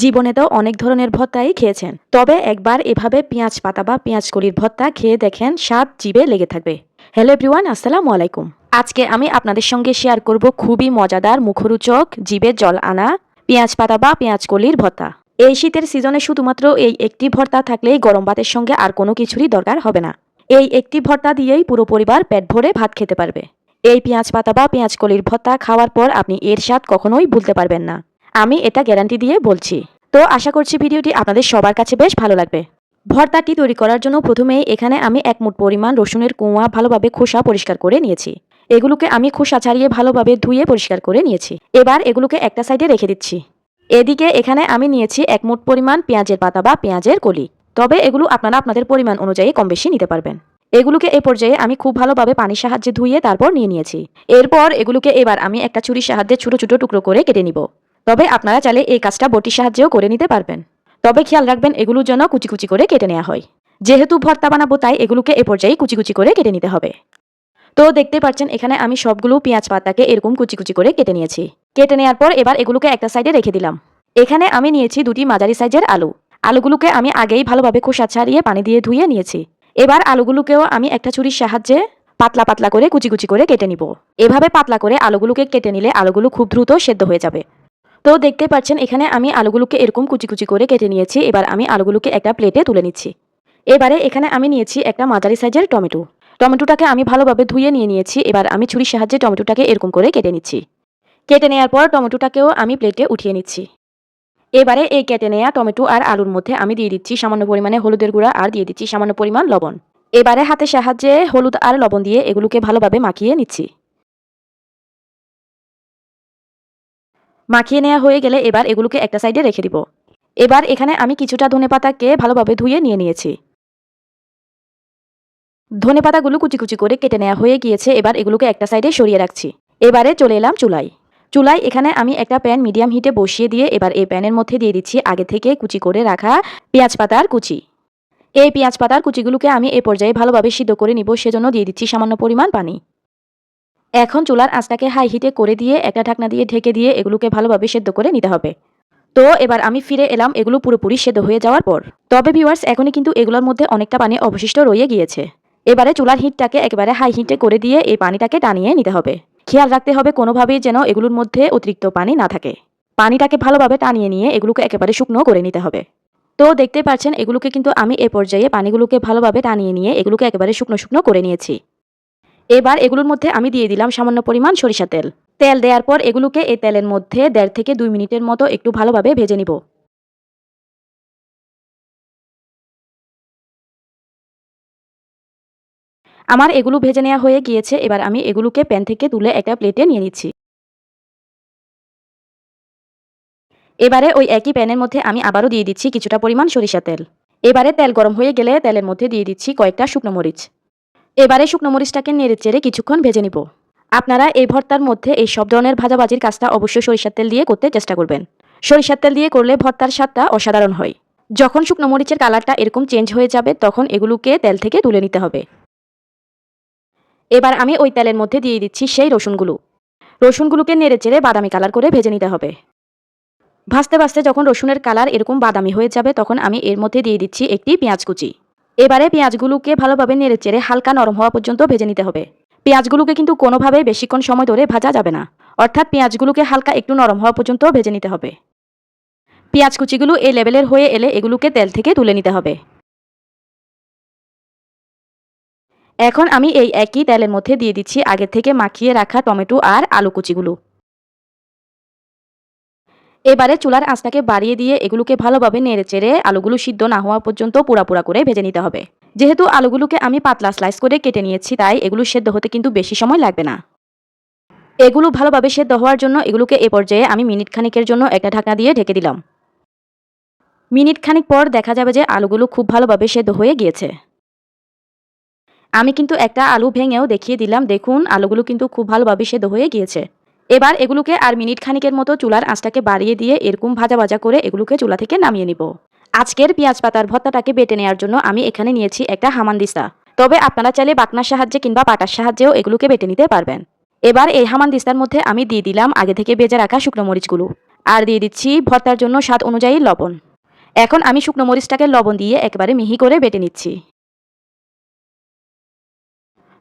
জীবনে তো অনেক ধরনের ভর্তাই খেয়েছেন, তবে একবার এভাবে পেঁয়াজ পাতা বা পেঁয়াজ কলির ভর্তা খেয়ে দেখেন, স্বাদ জিভে লেগে থাকবে। হ্যালো এভরিওয়ান, আসসালামু আলাইকুম। আজকে আমি আপনাদের সঙ্গে শেয়ার করব খুবই মজাদার, মুখরোচক, জিভে জল আনা পেঁয়াজ পাতা বা পেঁয়াজ কলির ভর্তা। এই শীতের সিজনে শুধুমাত্র এই একটি ভর্তা থাকলেই গরম ভাতের সঙ্গে আর কোনো কিছুরই দরকার হবে না। এই একটি ভর্তা দিয়েই পুরো পরিবার পেট ভরে ভাত খেতে পারবে। এই পেঁয়াজ পাতা বা পেঁয়াজ কলির ভর্তা খাওয়ার পর আপনি এর স্বাদ কখনোই ভুলতে পারবেন না। আমি এটা গ্যারান্টি দিয়ে বলছি। তো আশা করছি ভিডিওটি আপনাদের সবার কাছে বেশ ভালো লাগবে। ভর্তাটি তৈরি করার জন্য প্রথমেই এখানে আমি 1 মুঠ পরিমাণ রসুনের কোয়া ভালোভাবে খোসা পরিষ্কার করে নিয়েছি। এগুলোকে আমি খোসা ছাড়িয়ে ভালোভাবে ধুয়ে পরিষ্কার করে নিয়েছি। এবার এগুলোকে একটা সাইডে রেখে দিচ্ছি। এদিকে এখানে আমি নিয়েছি 1 মুঠ পরিমাণ পেঁয়াজের পাতা বা পেঁয়াজের কলি। তবে এগুলো আপনারা আপনাদের পরিমাণ অনুযায়ী কম বেশি নিতে পারবেন। এগুলোকে এই পর্যায়ে আমি খুব ভালোভাবে পানির সাহায্যে ধুয়ে তারপর নিয়ে নিয়েছি। এরপর এগুলোকে এবার আমি একটা ছুরির সাহায্যে ছোট ছোট টুকরো করে কেটে নিব। তবে আপনারা চাইলে এই কাজটা বটির সাহায্যেও করে নিতে পারবেন। তবে খেয়াল রাখবেন এগুলোর জন্য কুচি কুচি করে কেটে নেওয়া হয়। যেহেতু ভর্তা বানাবো তাই এগুলোকে এ পর্যায়ে কুচি কুচি করে কেটে নিতে হবে। তো দেখতে পাচ্ছেন এখানে আমি সবগুলো পেঁয়াজ পাতাকে এরকম কুচি কুচি করে কেটে নিয়েছি। কেটে নেওয়ার পর এবার এগুলোকে একটা সাইডে রেখে দিলাম। এখানে আমি নিয়েছি 2টি মাঝারি সাইজের আলু। আলুগুলোকে আমি আগেই ভালোভাবে খোসা ছাড়িয়ে পানি দিয়ে ধুয়ে নিয়েছি। এবার আলুগুলোকেও আমি একটা ছুরির সাহায্যে পাতলা পাতলা করে কুচি কুচি করে কেটে নিব। এভাবে পাতলা করে আলুগুলোকে কেটে নিলে আলুগুলো খুব দ্রুত সেদ্ধ হয়ে যাবে। তো দেখতে পাচ্ছেন এখানে আমি আলুগুলোকে এরকম কুচি কুচি করে কেটে নিয়েছি। এবার আমি আলুগুলোকে একটা প্লেটে তুলে নিচ্ছি। এবারে এখানে আমি নিয়েছি একটা মাঝারি সাইজের টমেটো। টমেটোটাকে আমি ভালোভাবে ধুয়ে নিয়েছি। এবার আমি ছুরির সাহায্যে টমেটোটাকে এরকম করে কেটে নিচ্ছি। কেটে নেওয়ার পর টমেটোটাকেও আমি প্লেটে উঠিয়ে নিচ্ছি। এবারে এই কেটে নেওয়া টমেটো আর আলুর মধ্যে আমি দিয়ে দিচ্ছি সামান্য পরিমাণে হলুদের গুঁড়া আর দিয়ে দিচ্ছি সামান্য পরিমাণ লবণ। এবারে হাতের সাহায্যে হলুদ আর লবণ দিয়ে এগুলোকে ভালোভাবে মাখিয়ে নিচ্ছি। মাখিয়ে নেওয়া হয়ে গেলে এবার এগুলোকে একটা সাইডে রেখে দিব। এবার এখানে আমি কিছুটা ধনেপাতাকে ভালোভাবে ধুয়ে নিয়েছি। ধনেপাতাগুলো কুচি কুচি করে কেটে নেওয়া হয়ে গিয়েছে। এবার এগুলোকে একটা সাইডে সরিয়ে রাখছি। এবারে চলে এলাম চুলায়। চুলায় এখানে আমি একটা প্যান মিডিয়াম হিটে বসিয়ে দিয়ে এবার এই প্যানের মধ্যে দিয়ে দিচ্ছি আগে থেকে কুচি করে রাখা পেঁয়াজ পাতার কুচি। এই পেঁয়াজ পাতার কুচিগুলোকে আমি এ পর্যায়ে ভালোভাবে সিদ্ধ করে নিব, সেজন্য দিয়ে দিচ্ছি সামান্য পরিমাণ পানি। এখন চুলার আঁচটাকে হাই হিটে করে দিয়ে একটা ঢাকনা দিয়ে ঢেকে দিয়ে এগুলোকে ভালোভাবে সেদ্ধ করে নিতে হবে। তো এবার আমি ফিরে এলাম এগুলো পুরোপুরি সেদ্ধ হয়ে যাওয়ার পর। তবে ভিউয়ার্স, এখনই কিন্তু এগুলোর মধ্যে অনেকটা পানি অবশিষ্ট রয়ে গিয়েছে। এবারে চুলার হিটটাকে একেবারে হাই হিটে করে দিয়ে এই পানিটাকে টানিয়ে নিতে হবে। খেয়াল রাখতে হবে কোনোভাবেই যেন এগুলোর মধ্যে অতিরিক্ত পানি না থাকে। পানিটাকে ভালোভাবে টানিয়ে নিয়ে এগুলোকে একেবারে শুকনো করে নিতে হবে। তো দেখতে পাচ্ছেন এগুলোকে কিন্তু আমি এ পর্যায়ে পানিগুলোকে ভালোভাবে টানিয়ে নিয়ে এগুলোকে একেবারে শুকনো শুকনো করে নিয়েছি। এবার এগুলোর মধ্যে আমি দিয়ে দিলাম সামান্য পরিমাণ সরিষা তেল। তেল দেওয়ার পর এগুলোকে এই তেলের মধ্যে 1.5 থেকে 2 মিনিটের মতো একটু ভালোভাবে ভেজে নিব। আমার এগুলো ভেজে নেওয়া হয়ে গিয়েছে। এবার আমি এগুলোকে প্যান থেকে তুলে একটা প্লেটে নিয়ে নিচ্ছি। এবারে ওই একই প্যানের মধ্যে আমি আবারও দিয়ে দিচ্ছি কিছুটা পরিমাণ সরিষা তেল। এবারে তেল গরম হয়ে গেলে তেলের মধ্যে দিয়ে দিচ্ছি কয়েকটা শুকনো মরিচ। এবারে শুকনো মরিচটাকে নেড়েচেড়ে কিছুক্ষণ ভেজে নিব। আপনারা এই ভর্তার মধ্যে এই সব ধরনের ভাজাভাজির কাজটা অবশ্যই সরিষার তেল দিয়ে করতে চেষ্টা করবেন। সরিষার তেল দিয়ে করলে ভর্তার স্বাদটা অসাধারণ হয়। যখন শুকনো মরিচের কালারটা এরকম চেঞ্জ হয়ে যাবে তখন এগুলোকে তেল থেকে তুলে নিতে হবে। এবার আমি ওই তেলের মধ্যে দিয়ে দিচ্ছি সেই রসুনগুলো। রসুনগুলোকে নেড়েচেড়ে বাদামি কালার করে ভেজে নিতে হবে। ভাজতে ভাজতে যখন রসুনের কালার এরকম বাদামি হয়ে যাবে তখন আমি এর মধ্যে দিয়ে দিচ্ছি একটি পেঁয়াজ কুচি। এবারে পেঁয়াজগুলোকে ভালোভাবে নেড়েচেড়ে হালকা নরম হওয়া পর্যন্ত ভেজে নিতে হবে। পেঁয়াজগুলোকে কিন্তু কোনোভাবেই বেশিক্ষণ সময় ধরে ভাজা যাবে না। অর্থাৎ পেঁয়াজগুলোকে হালকা একটু নরম হওয়া পর্যন্ত ভেজে নিতে হবে। পেঁয়াজ কুচিগুলো এই লেভেলের হয়ে এলে এগুলোকে তেল থেকে তুলে নিতে হবে। এখন আমি এই একই তেলের মধ্যে দিয়ে দিচ্ছি আগে থেকে মাখিয়ে রাখা টমেটো আর আলু কুচিগুলো। এবারে চুলার আঁচটাকে বাড়িয়ে দিয়ে এগুলোকে ভালোভাবে নেড়েচেড়ে আলুগুলো সিদ্ধ না হওয়া পর্যন্ত পোড়া পোড়া করে ভেজে নিতে হবে। যেহেতু আলুগুলোকে আমি পাতলা স্লাইস করে কেটে নিয়েছি তাই এগুলো সেদ্ধ হতে কিন্তু বেশি সময় লাগবে না। এগুলো ভালোভাবে সেদ্ধ হওয়ার জন্য এগুলোকে এ পর্যায়ে আমি মিনিট খানিকের জন্য একটা ঢাকনা দিয়ে ঢেকে দিলাম। মিনিট খানিক পর দেখা যাবে যে আলুগুলো খুব ভালোভাবে সেদ্ধ হয়ে গিয়েছে। আমি কিন্তু একটা আলু ভেঙেও দেখিয়ে দিলাম, দেখুন আলুগুলো কিন্তু খুব ভালোভাবে সেদ্ধ হয়ে গিয়েছে। এবার এগুলোকে আর মিনিট খানিকের মতো চুলার আঁচটাকে বাড়িয়ে দিয়ে এরকম ভাজা ভাজা করে এগুলোকে চুলা থেকে নামিয়ে নিব। আজকের পেঁয়াজ পাতার ভর্তাটাকে বেটে নেওয়ার জন্য আমি এখানে নিয়েছি একটা হামানদিস্তা। তবে আপনারা চাইলে বাটনার সাহায্যে কিংবা পাটার সাহায্যেও এগুলোকে বেটে নিতে পারবেন। এবার এই হামানদিস্তার মধ্যে আমি দিয়ে দিলাম আগে থেকে ভেজে রাখা শুকনো মরিচগুলো। আর দিয়ে দিচ্ছি ভর্তার জন্য স্বাদ অনুযায়ী লবণ। এখন আমি শুকনো মরিচটাকে লবণ দিয়ে একেবারে মিহি করে বেটে নিচ্ছি।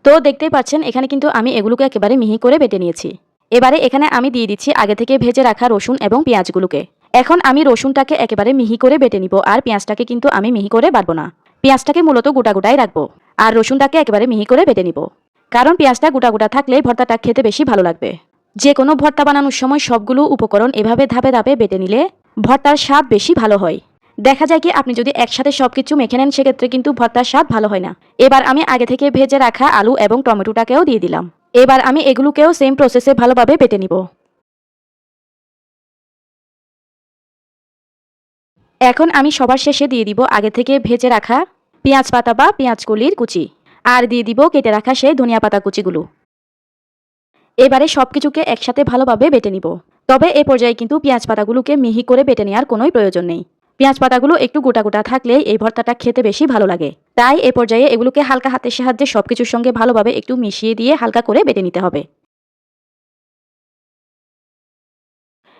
তো দেখতেই পাচ্ছেন এখানে কিন্তু আমি এগুলোকে একেবারে মিহি করে বেটে নিয়েছি। এবারে এখানে আমি দিয়ে দিচ্ছি আগে থেকে ভেজে রাখা রসুন এবং পেঁয়াজগুলোকে। এখন আমি রসুনটাকে একেবারে মিহি করে বেটে নিব, আর পেঁয়াজটাকে কিন্তু আমি মিহি করে বাটবো না। পেঁয়াজটাকে মূলত গোটা গোটাই রাখবো, আর রসুনটাকে একেবারে মিহি করে বেটে নিব। কারণ পেঁয়াজটা গোটা গোটা থাকলে ভর্তাটা খেতে বেশি ভালো লাগবে। যে কোনো ভর্তা বানানোর সময় সবগুলো উপকরণ এভাবে ধাপে ধাপে বেটে নিলে ভর্তার স্বাদ বেশি ভালো হয়। দেখা যায় কি আপনি যদি একসাথে সবকিছু মেখে নেন সেক্ষেত্রে কিন্তু ভর্তার স্বাদ ভালো হয় না। এবার আমি আগে থেকে ভেজে রাখা আলু এবং টমেটোটাকেও দিয়ে দিলাম। এবার আমি এগুলোকেও সেম প্রসেসে ভালোভাবে বেটে নিব। এখন আমি সবার শেষে দিয়ে দিব আগে থেকে ভেজে রাখা পেঁয়াজ পাতা বা পেঁয়াজ কলির কুচি, আর দিয়ে দিব কেটে রাখা সেই ধনিয়া পাতা কুচিগুলো। এবারে সবকিছুকে একসাথে ভালোভাবে বেটে নিব। তবে এ পর্যায়ে কিন্তু পেঁয়াজ পাতাগুলোকে মিহি করে বেটে নেওয়ার কোনোই প্রয়োজন নেই। পেঁয়াজ পাতাগুলো একটু গোটা গোটা থাকলে এই ভর্তাটা খেতে বেশি ভালো লাগে। তাই এ পর্যায়ে এগুলোকে হালকা হাতের সাহায্যে সবকিছুর সঙ্গে ভালোভাবে একটু মিশিয়ে দিয়ে হালকা করে বেটে নিতে হবে।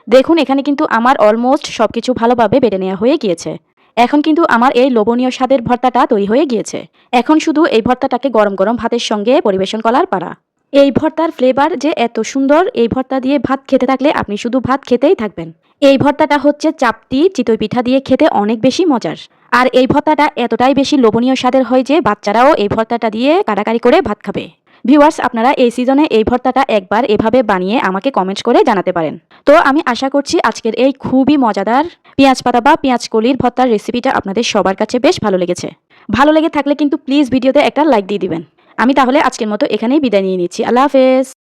দেখুন এখানে কিন্তু আমার অলমোস্ট সবকিছু ভালোভাবে বেটে নেওয়া হয়ে গিয়েছে। এখন কিন্তু আমার এই লোভনীয় স্বাদের ভর্তাটা তৈরি হয়ে গিয়েছে। এখন শুধু এই ভর্তাটাকে গরম গরম ভাতের সঙ্গে পরিবেশন করার পালা। এই ভর্তার ফ্লেভার যে এত সুন্দর, এই ভর্তা দিয়ে ভাত খেতে থাকলে আপনি শুধু ভাত খেতেই থাকবেন। এই ভর্তাটা হচ্ছে চাপটি চিতই পিঠা দিয়ে খেতে অনেক বেশি মজার। আর এই ভর্তাটা এতটাই বেশি লোভনীয় স্বাদের হয় যে বাচ্চারাও এই ভর্তাটা দিয়ে কাটাকাটি করে ভাত খাবে। ভিউয়ার্স, আপনারা এই সিজনে এই ভর্তাটা একবার এভাবে বানিয়ে আমাকে কমেন্ট করে জানাতে পারেন। তো আমি আশা করছি আজকের এই খুবই মজাদার পেঁয়াজ পাতা বা পেঁয়াজ কলির ভর্তার রেসিপিটা আপনাদের সবার কাছে বেশ ভালো লেগেছে। ভালো লেগে থাকলে কিন্তু প্লিজ ভিডিওতে একটা লাইক দিয়ে দিবেন। আমি তাহলে আজকের মতো এখানেই বিদায় নিয়ে নিচ্ছি। আল্লাহ হাফেজ।